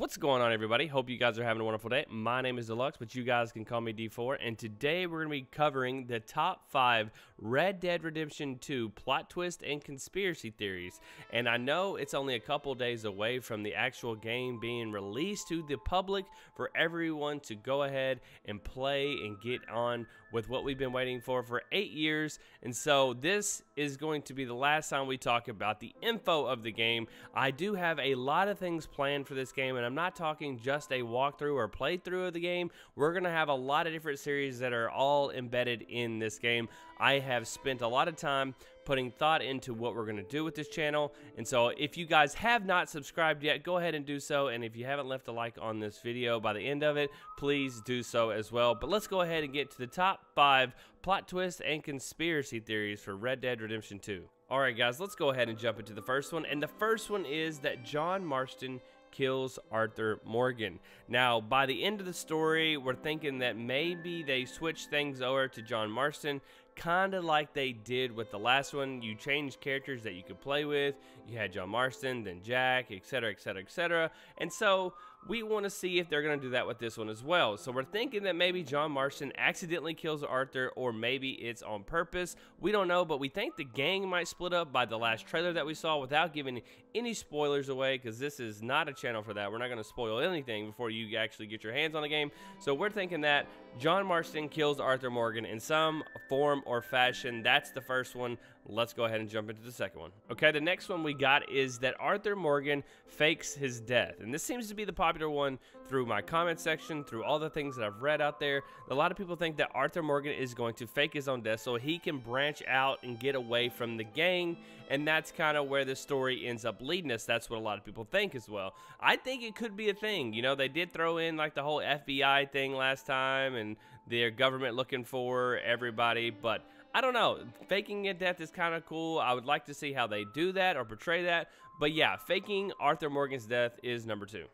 What's going on, everybody? Hope you guys are having a wonderful day. My name is Deluxe, but you guys can call me D4, and today we're going to be covering the top 5 Red Dead Redemption 2 plot twist and conspiracy theories. And I know it's only a couple days away from the actual game being released to the public for everyone to go ahead and play and get on with what we've been waiting for 8 years. And so this is going to be the last time we talk about the info of the game. I do have a lot of things planned for this game, and I'm not talking just a walkthrough or playthrough of the game. We're going to have a lot of different series that are all embedded in this game. I have spent a lot of time putting thought into what we're going to do with this channel, and so if you guys have not subscribed yet, go ahead and do so, and if you haven't left a like on this video by the end of it, please do so as well. But let's go ahead and get to the top 5 plot twists and conspiracy theories for Red Dead Redemption 2. Alright guys, let's go ahead and jump into the first one, and the first one is that John Marston kills Arthur Morgan. Now, by the end of the story, we're thinking that maybe they switched things over to John Marston, kind of like they did with the last one. You changed characters that you could play with. You had John Marston, then Jack, etc, etc, etc. And so we want to see if they're going to do that with this one as well. So we're thinking that maybe John Marston accidentally kills Arthur, or maybe it's on purpose. We don't know, but we think the gang might split up by the last trailer that we saw, without giving any spoilers away, because this is not a channel for that. We're not going to spoil anything before you actually get your hands on the game. So we're thinking that John Marston kills Arthur Morgan in some form or fashion. That's the first one. Let's go ahead and jump into the second one. Okay, the next one we got is that Arthur Morgan fakes his death. And this seems to be the popular one through my comment section, through all the things that I've read out there. A lot of people think that Arthur Morgan is going to fake his own death so he can branch out and get away from the gang. And that's kind of where the story ends up leading us. That's what a lot of people think as well. I think it could be a thing. You know, they did throw in like the whole FBI thing last time and their government looking for everybody, but I don't know. Faking a death is kind of cool. I would like to see how they do that or portray that. But yeah, faking Arthur Morgan's death is number 2.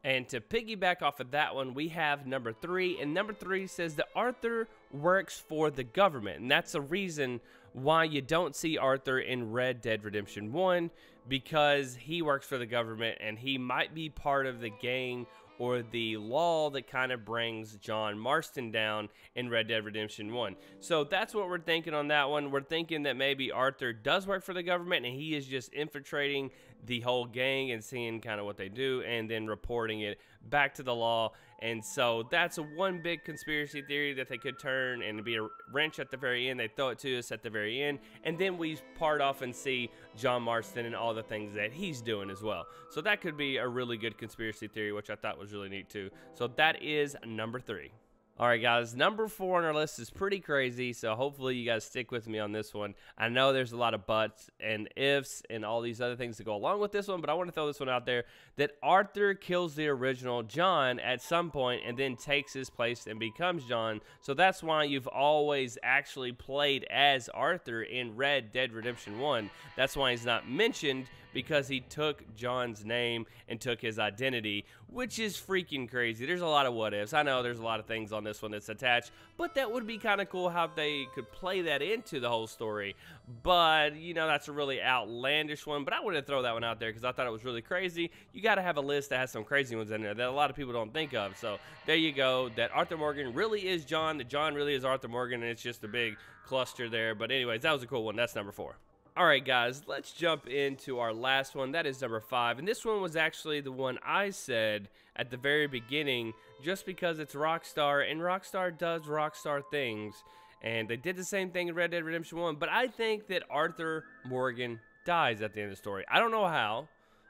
And to piggyback off of that one, we have number 3. And number 3 says that Arthur works for the government. And that's the reason why you don't see Arthur in Red Dead Redemption 1, because he works for the government and he might be part of the gang or the law that kind of brings John Marston down in Red Dead Redemption 1. So that's what we're thinking on that one. We're thinking that maybe Arthur does work for the government and he is just infiltrating the whole gang and seeing kind of what they do and then reporting it back to the law. And so that's one big conspiracy theory that they could turn and be a wrench at the very end. They throw it to us at the very end, and then we part off and see John Marston and all the things that he's doing as well. So that could be a really good conspiracy theory, which I thought was really neat too. So that is number 3. Alright guys, number 4 on our list is pretty crazy, so hopefully you guys stick with me on this one. I know there's a lot of buts and ifs and all these other things to go along with this one, but I want to throw this one out there, that Arthur kills the original John at some point and then takes his place and becomes John. So that's why you've always actually played as Arthur in Red Dead Redemption 1. That's why he's not mentioned, because he took John's name and took his identity, which is freaking crazy. There's a lot of what ifs. I know there's a lot of things on this one that's attached, but that would be kind of cool how they could play that into the whole story. But, you know, that's a really outlandish one, but I wanted to throw that one out there because I thought it was really crazy. You got to have a list that has some crazy ones in there that a lot of people don't think of. So there you go, that Arthur Morgan really is John, that John really is Arthur Morgan, and it's just a big cluster there. But anyways, that was a cool one. That's number 4. Alright guys, let's jump into our last one. That is number 5, and this one was actually the one I said at the very beginning, just because it's Rockstar, and Rockstar does Rockstar things, and they did the same thing in Red Dead Redemption 1, but I think that Arthur Morgan dies at the end of the story. I don't know how,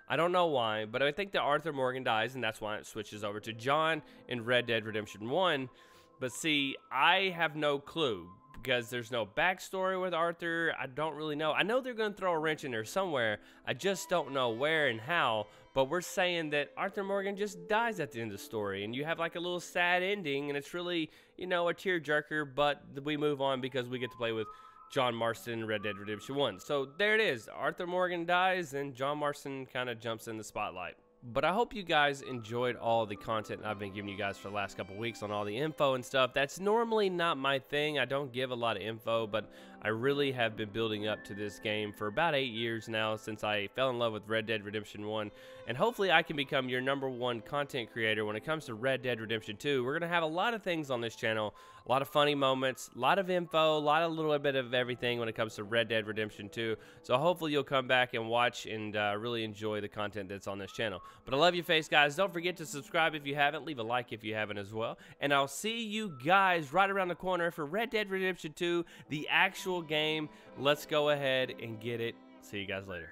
I don't know why, but I think that Arthur Morgan dies, and that's why it switches over to John in Red Dead Redemption 1, but see, I have no clue, because there's no backstory with Arthur. I don't really know. I know they're going to throw a wrench in there somewhere. I just don't know where and how. But we're saying that Arthur Morgan just dies at the end of the story. And you have like a little sad ending. And it's really, you know, a tearjerker. But we move on because we get to play with John Marston in Red Dead Redemption 1. So there it is. Arthur Morgan dies and John Marston kind of jumps in the spotlight. But I hope you guys enjoyed all the content I've been giving you guys for the last couple weeks on all the info and stuff. That's normally not my thing. I don't give a lot of info, but I really have been building up to this game for about 8 years now since I fell in love with Red Dead Redemption 1. And hopefully I can become your #1 content creator when it comes to Red Dead Redemption 2. We're going to have a lot of things on this channel, a lot of funny moments, a lot of info, a little bit of everything when it comes to Red Dead Redemption 2. So hopefully you'll come back and watch and really enjoy the content that's on this channel. But I love you face, guys. Don't forget to subscribe if you haven't. Leave a like if you haven't as well. And I'll see you guys right around the corner for Red Dead Redemption 2, the actual game. Let's go ahead and get it. See you guys later.